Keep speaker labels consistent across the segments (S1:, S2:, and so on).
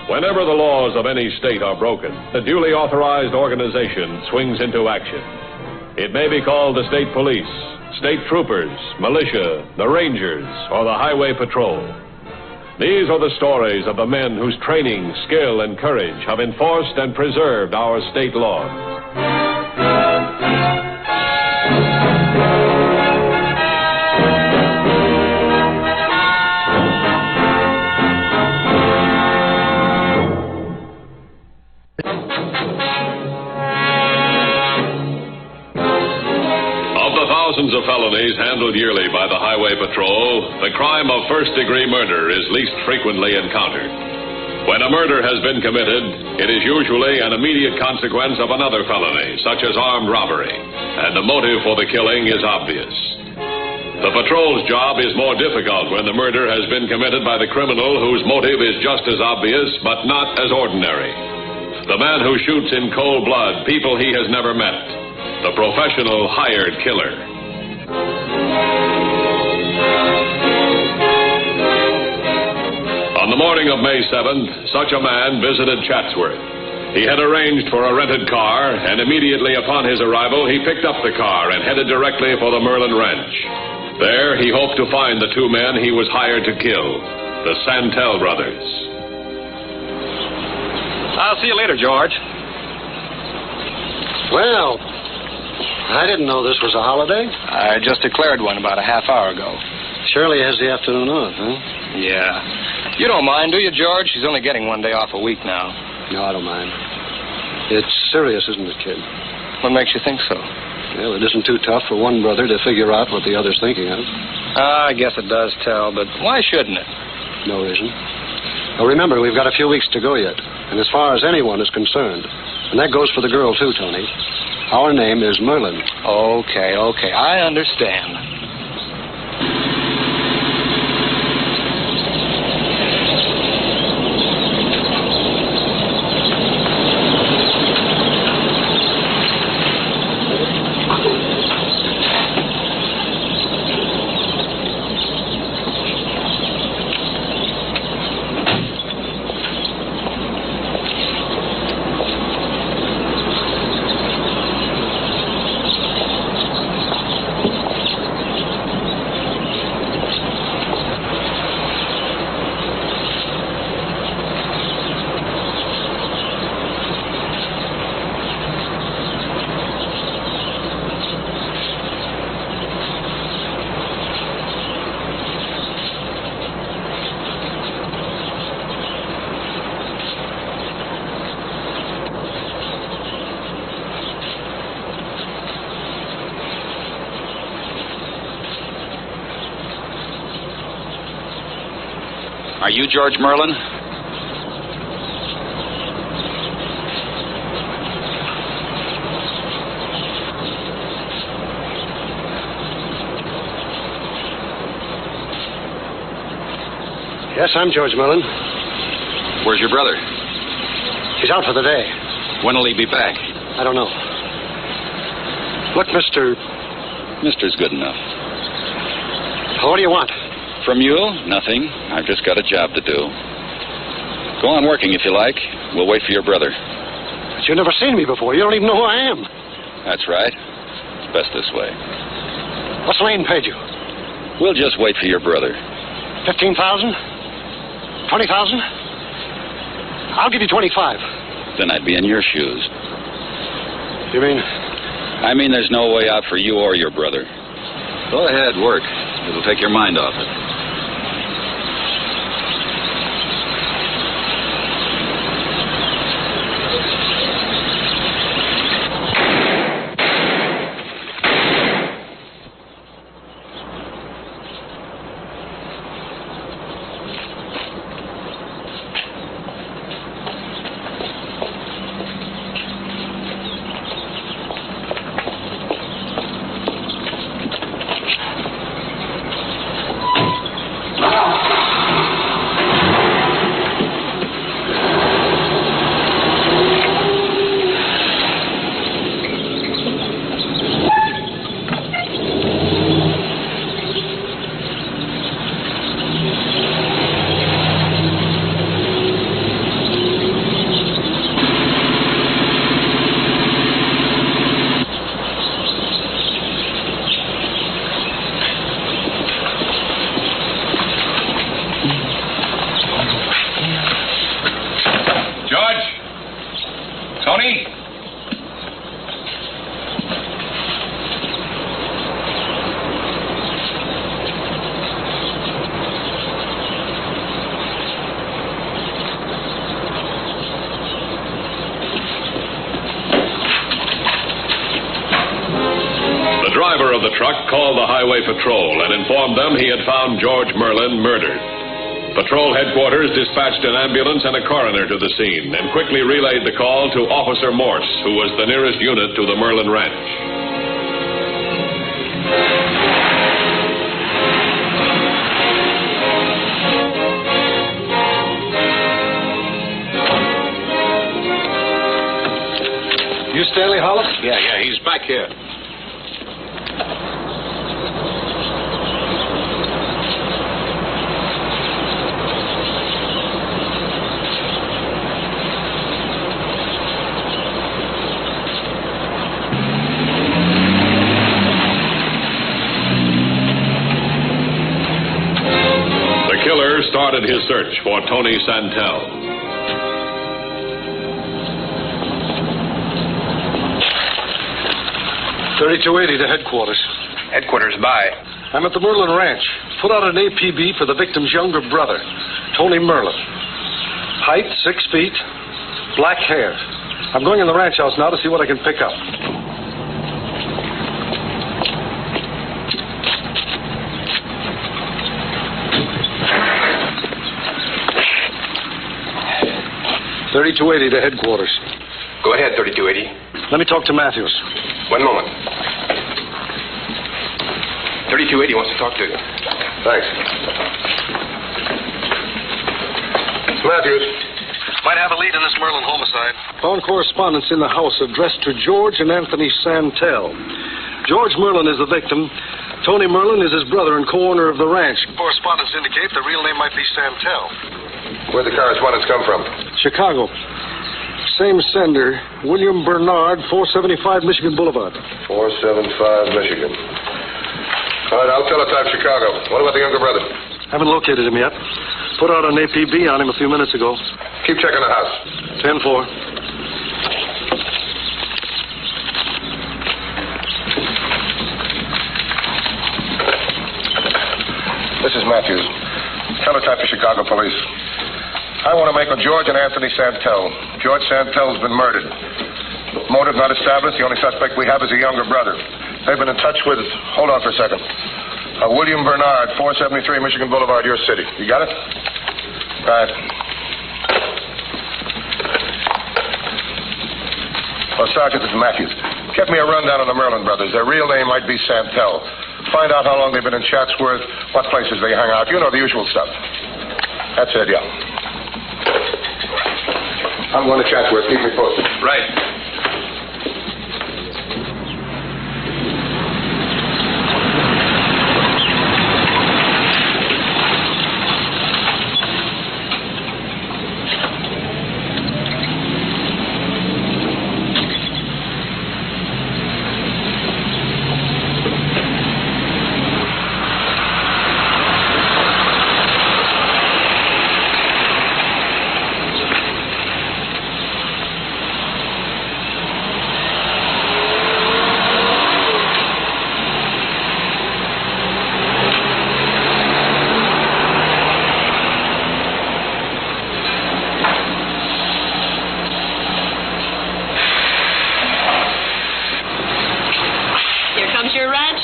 S1: Whenever the laws of any state are broken, a duly authorized organization swings into action. It may be called the state police, state troopers, militia, the rangers, or the highway patrol. These are the stories of the men whose training, skill, and courage have enforced and preserved our state laws. Thousands of felonies handled yearly by the Highway Patrol, the crime of first-degree murder is least frequently encountered. When a murder has been committed, it is usually an immediate consequence of another felony, such as armed robbery, and the motive for the killing is obvious. The patrol's job is more difficult when the murder has been committed by the criminal whose motive is just as obvious, but not as ordinary. The man who shoots in cold blood people he has never met. The professional hired killer. On the morning of May 7th, such a man visited Chatsworth. He had arranged for a rented car, and immediately upon his arrival, he picked up the car and headed directly for the Merlin Ranch. There, he hoped to find the two men he was hired to kill, the Santel brothers.
S2: I'll see you later, George.
S3: Well, I didn't know this was a holiday.
S2: I just declared one about a half hour ago.
S3: Shirley has the afternoon off, huh?
S2: Yeah. You don't mind, do you, George? She's only getting one day off a week now.
S3: No, I don't mind. It's serious, isn't it, kid?
S2: What makes you think so?
S3: Well, it isn't too tough for one brother to figure out what the other's thinking of.
S2: I guess it does tell, but why shouldn't it?
S3: No reason. Well, remember, we've got a few weeks to go yet. And as far as anyone is concerned, and that goes for the girl, too, Tony, our name is Merlin.
S2: Okay. I understand.
S4: Are you George Merlin?
S3: Yes, I'm George Merlin.
S4: Where's your brother?
S3: He's out for the day.
S4: When will he be back?
S3: I don't know. Look, Mr.
S4: Mister's good enough.
S3: What do you want?
S4: From you? Nothing. I've just got a job to do. Go on working if you like. We'll wait for your brother.
S3: But you've never seen me before. You don't even know who I am.
S4: That's right. It's best this way.
S3: What's Lane paid you?
S4: We'll just wait for your brother.
S3: 15,000? 20,000? I'll give you 25.
S4: Then I'd be in your shoes.
S3: You mean?
S4: I mean there's no way out for you or your brother. Go ahead, work. It'll take your mind off it.
S1: truck called the Highway Patrol and informed them he had found George Merlin murdered. Patrol headquarters dispatched an ambulance and a coroner to the scene and quickly relayed the call to Officer Morse, who was the nearest unit to the Merlin ranch.
S3: You Stanley Hollis?
S5: Yeah, he's back here.
S1: The killer started his search for Tony Santel.
S3: 3280 to headquarters.
S2: Headquarters by.
S3: I'm at the Merlin Ranch. Put out an APB for the victim's younger brother, Tony Merlin. Height, 6 feet, black hair. I'm going in the ranch house now to see what I can pick up. .3280 to headquarters.
S2: Go ahead, 3280.
S3: Let me talk to Mathews.
S2: 1 moment. 3280 wants to talk to you.
S3: Thanks. Mathews.
S6: Might have a lead in this Merlin homicide.
S3: Found correspondence in the house addressed to George and Anthony Santel. George Merlin is the victim. Tony Merlin is his brother and co-owner of the ranch. Correspondence indicates the real name might be Santel.
S6: Where'd the correspondence come from?
S3: Chicago. Same sender, William Bernard, 475 Michigan Boulevard.
S6: 475 Michigan. All right, I'll teletype Chicago. What about the younger brother?
S3: Haven't located him yet. Put out an APB on him a few minutes ago.
S6: Keep checking the house.
S3: 10-4.
S6: This is Mathews. Teletype to Chicago Police. I want to make a George and Anthony Santel. George Santel's been murdered. Motive not established. The only suspect we have is a younger brother. They've been in touch with... Hold on for a second. William Bernard, 473 Michigan Boulevard, your city. You got it? Right. Well, Sergeant, this is Mathews. Get me a rundown on the Merlin brothers. Their real name might be Santel. Find out how long they've been in Chatsworth, what places they hang out. You know, the usual stuff. That's it, yeah. I'm going to Chatsworth. Keep me posted.
S2: Right.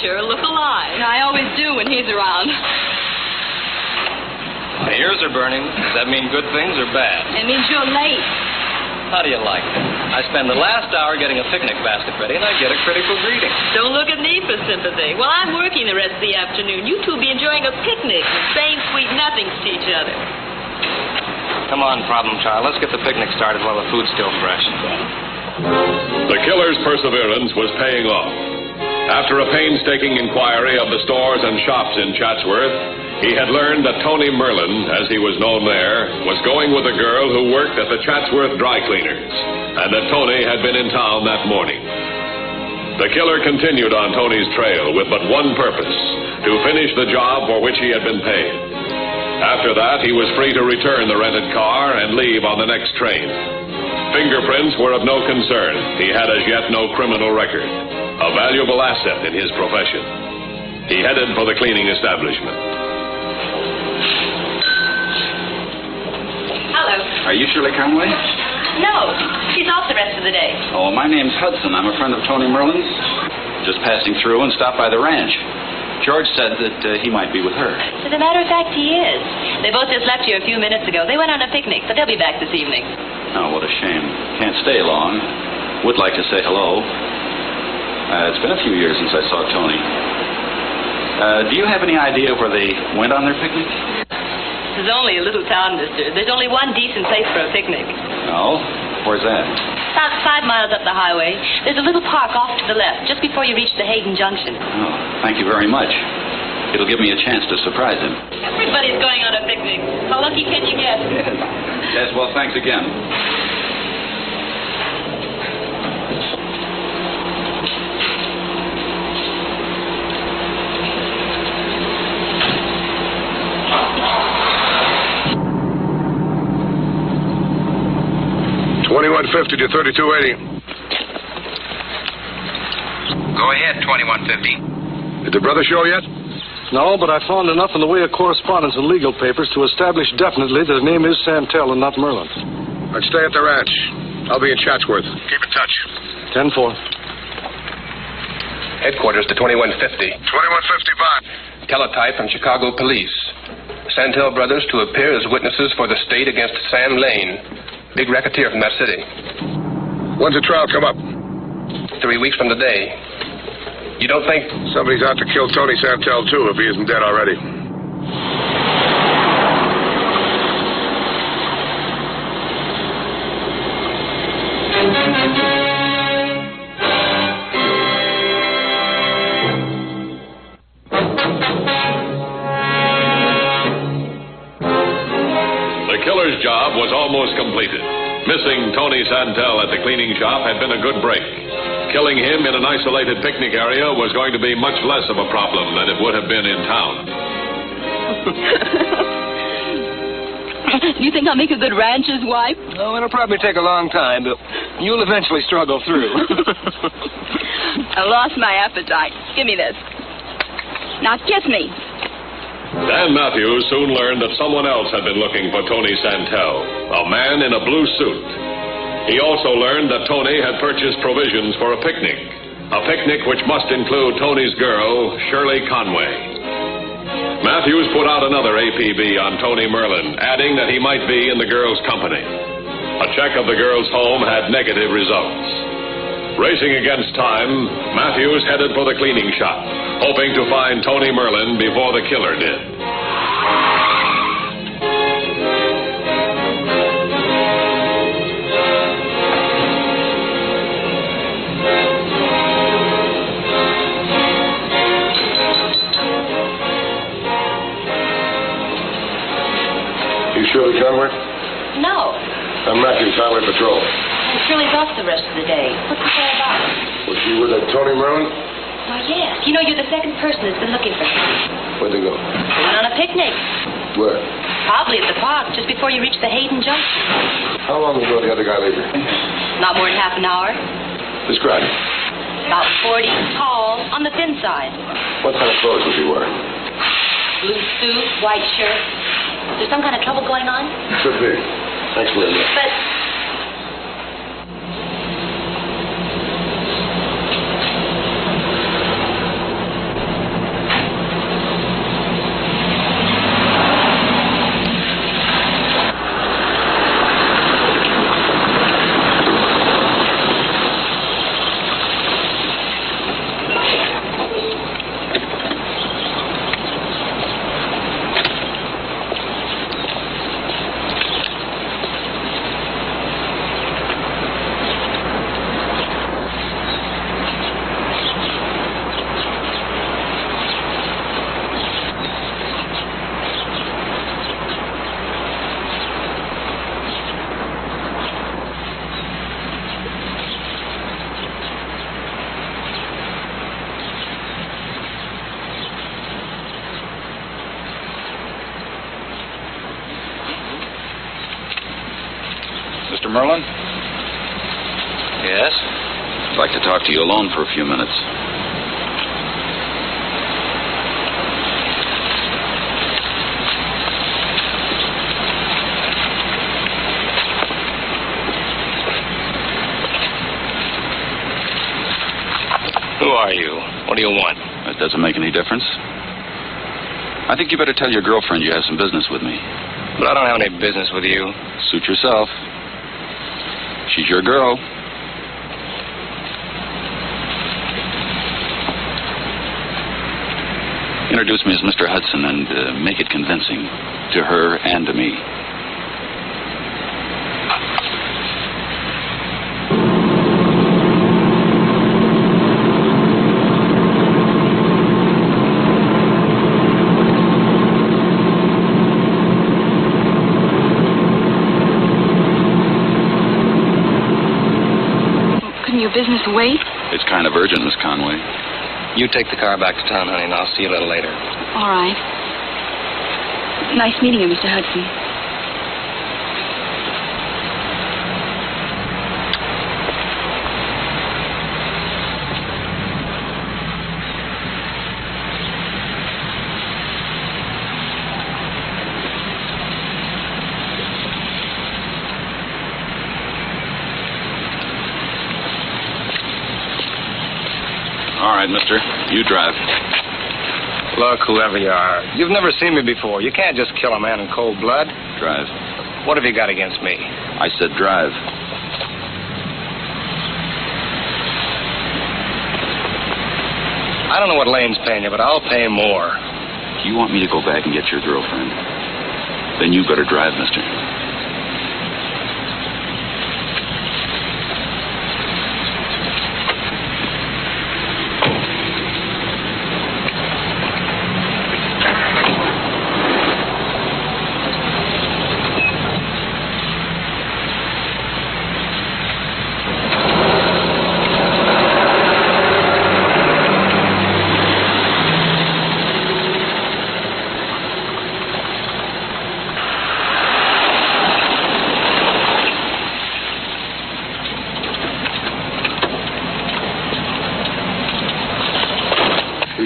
S7: Look alive. I always do when he's around.
S2: My ears are burning. Does that mean good things or bad?
S7: It means you're late.
S2: How do you like it? I spend the last hour getting a picnic basket ready, and I get a critical greeting.
S7: Don't look at me for sympathy. Well, I'm working the rest of the afternoon. You two be enjoying a picnic and saying sweet nothings to each other.
S2: Come on, problem child. Let's get the picnic started while the food's still fresh.
S1: The killer's perseverance was paying off. After a painstaking inquiry of the stores and shops in Chatsworth, he had learned that Tony Merlin, as he was known there, was going with a girl who worked at the Chatsworth dry cleaners, and that Tony had been in town that morning. The killer continued on Tony's trail with but one purpose: to finish the job for which he had been paid. After that, he was free to return the rented car and leave on the next train. Fingerprints were of no concern. He had as yet no criminal record, a valuable asset in his profession. He headed for the cleaning establishment.
S7: Hello.
S4: Are you Shirley Conway?
S7: No, she's off the rest of the day.
S4: Oh, my name's Hudson. I'm a friend of Tony Merlin's. just passing through and stopped by the ranch. George said that he might be with her.
S7: As a matter of fact, he is. They both just left here a few minutes ago. They went on a picnic, but they'll be back this evening.
S4: Oh, what a shame. Can't stay long. Would like to say hello. It's been a few years since I saw Tony. Do you have any idea where they went on their picnic?
S7: This is only a little town, mister. There's only one decent place for a picnic.
S4: Oh? Where's that?
S7: About 5 miles up the highway. There's a little park off to the left, just before you reach the Hayden Junction.
S4: Oh, thank you very much. It'll give me a chance to surprise him.
S7: Everybody's going on a picnic. How lucky can you get?
S4: Yes, well, thanks again.
S6: $21.50 to $32.80.
S5: Go ahead, 2150.
S6: Did the brother show yet?
S3: No, but I found enough in the way of correspondence and legal papers to establish definitely that his name is Santel and not Merlin.
S6: I'd stay at the ranch. I'll be in Chatsworth. Keep in touch.
S3: 10-4.
S5: Headquarters to 2150.
S6: 2150 back.
S5: Teletype from Chicago Police. Santel brothers to appear as witnesses for the state against Sam Lane, big racketeer from that city.
S6: When's the trial come up?
S5: 3 weeks from today. You don't think...
S6: Somebody's out to kill Tony Santel, too, if he isn't dead already.
S1: The killer's job was almost completed. Missing Tony Santel at the cleaning shop had been a good break. Killing him in an isolated picnic area was going to be much less of a problem than it would have been in town.
S8: You think I'll make a good rancher's wife?
S2: Oh, it'll probably take a long time, but you'll eventually struggle through.
S8: I lost my appetite. Give me this. Now kiss me.
S1: Dan Mathews soon learned that someone else had been looking for Tony Santel, a man in a blue suit. He also learned that Tony had purchased provisions for a picnic which must include Tony's girl, Shirley Conway. Mathews put out another APB on Tony Merlin, adding that he might be in the girl's company. A check of the girl's home had negative results. Racing against time, Mathews headed for the cleaning shop, hoping to find Tony Merlin before the killer did.
S6: You Shirley Conway?
S7: No.
S6: I'm Mathews, Highway Patrol.
S7: And Shirley's off the rest of the day. What's this all about?
S6: Was she with that Tony Merlin?
S7: Why, yes. You know, you're the second person that's been looking for him.
S6: Where'd they go?
S7: They went on a picnic.
S6: Where?
S7: Probably at the park, just before you reach the Hayden Junction.
S6: How long ago did the other guy leave her?
S7: Not more than half an hour.
S6: Describe him.
S7: About 40, tall, on the thin side.
S6: What kind of clothes was he wearing?
S7: Blue suit, white shirt. Is there some kind of trouble going on?
S6: Could be. Thanks for that.
S7: But...
S4: Mr. Merlin?
S2: Yes?
S4: I'd like to talk to you alone for a few minutes.
S2: Who are you?
S5: do you want?
S4: That doesn't make any difference. I think you better tell your girlfriend you have some business with me.
S5: But I don't have any business with you.
S4: Suit yourself. She's your girl. Introduce me as Mr. Hudson and make it convincing to her and to me.
S8: Couldn't your business wait?
S4: It's kind of urgent, Miss Conway.
S5: You take the car back to town, honey, and I'll see you a little later.
S8: All right. Nice meeting you, Mr. Hudson.
S4: All right, mister. You drive.
S5: Look, whoever you are, you've never seen me before. You can't just kill a man in cold blood.
S4: Drive.
S5: What have you got against me?
S4: I said drive.
S5: I don't know what Lane's paying you, but I'll pay more.
S4: If you want me to go back and get your girlfriend, then you better drive, mister.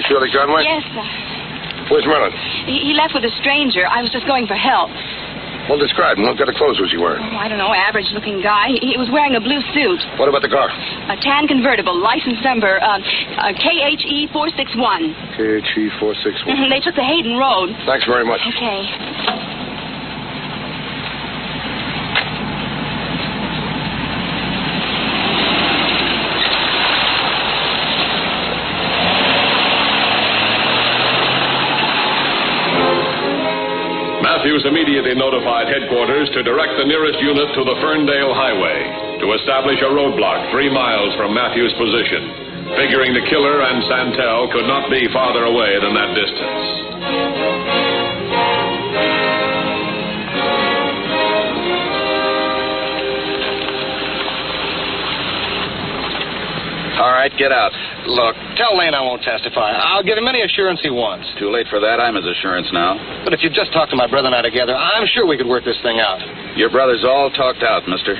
S6: Shirley Conway?
S8: Yes, sir.
S6: Where's Merlin?
S8: He left with a stranger. I was just going for help.
S6: Well, describe him. What kind of clothes was he wearing?
S8: Oh, I don't know, average-looking guy. He was wearing a blue suit.
S6: What about the car?
S8: A tan convertible, license number KHE 461.
S6: KHE 461.
S8: They took the Hayden Road.
S6: Thanks very much.
S8: Okay.
S1: Mathews immediately notified headquarters to direct the nearest unit to the Ferndale Highway to establish a roadblock 3 miles from Mathews' position, figuring the killer and Santel could not be farther away than that distance.
S3: All right, get out. Look, tell Lane I won't testify. I'll give him any assurance he wants.
S4: Too late for that. I'm his assurance now.
S3: But if you just talk to my brother and I together, I'm sure we could work this thing out.
S4: Your brother's all talked out, mister.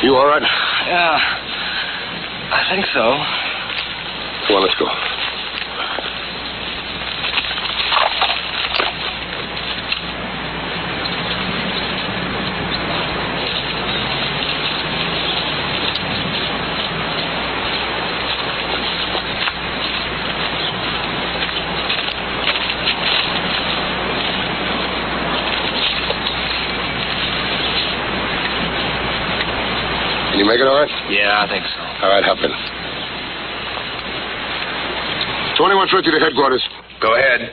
S6: You all right?
S5: Yeah, I think so.
S6: Come on, let's go. Can you make it all right?
S2: Yeah, I think so.
S6: All right, hop in. 2150 to headquarters.
S5: Go ahead.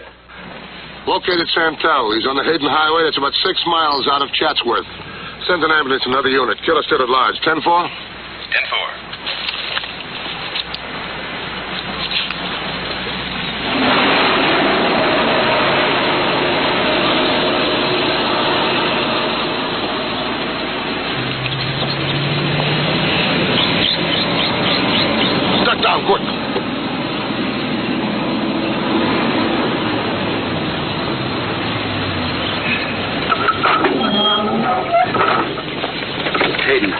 S6: Located Santel. He's on the Hayden Highway. That's about 6 miles out of Chatsworth. Send an ambulance, another unit. Killer still at large. 10-4?
S5: 10-4.
S6: Duck down, quick.
S4: Hayden.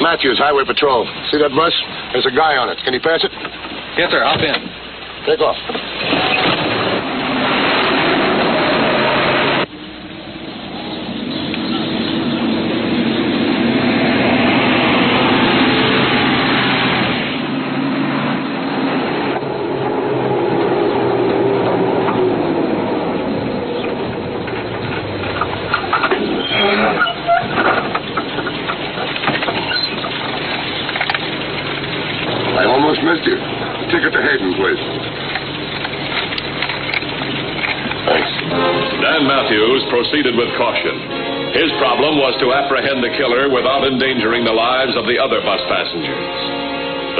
S6: Mathews, Highway Patrol. See that bus? There's a guy on it. Can you pass it?
S2: Yes, sir. Hop in.
S6: Take off. I almost missed you. Ticket to Hayden, please. Thanks.
S1: Dan Mathews proceeded with caution. His problem was to apprehend the killer without endangering the lives of the other bus passengers.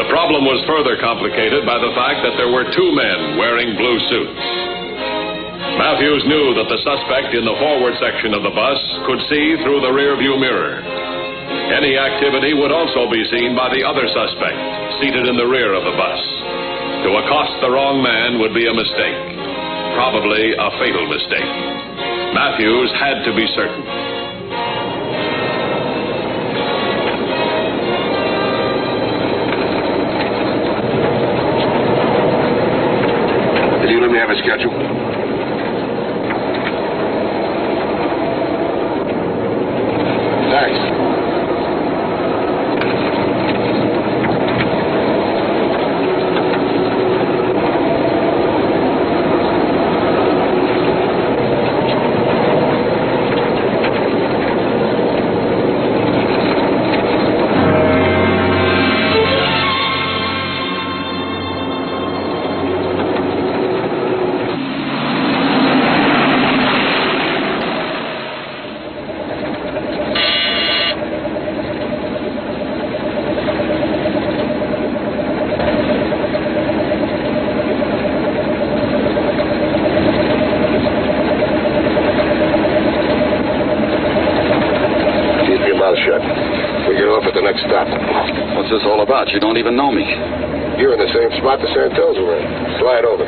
S1: The problem was further complicated by the fact that there were two men wearing blue suits. Mathews knew that the suspect in the forward section of the bus could see through the rearview mirror. Any activity would also be seen by the other suspect, seated in the rear of the bus. To accost the wrong man would be a mistake, probably a fatal mistake. Mathews had to be certain.
S6: Can you let me have a schedule? Thanks. We get off at the next stop.
S4: What's this all about? You don't even know me.
S6: You're in the same spot the Santels were in. Slide over.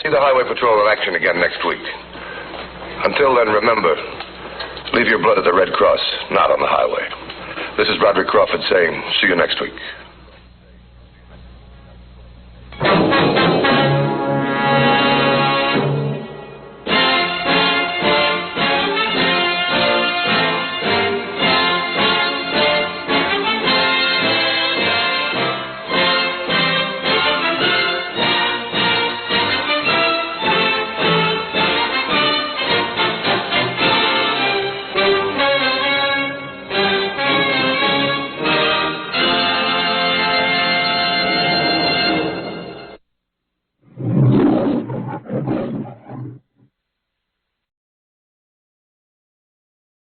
S6: See the Highway Patrol in action again next week. Until then, remember, leave your blood at the Red Cross, not on the highway. This is Roderick Crawford saying, see you next week.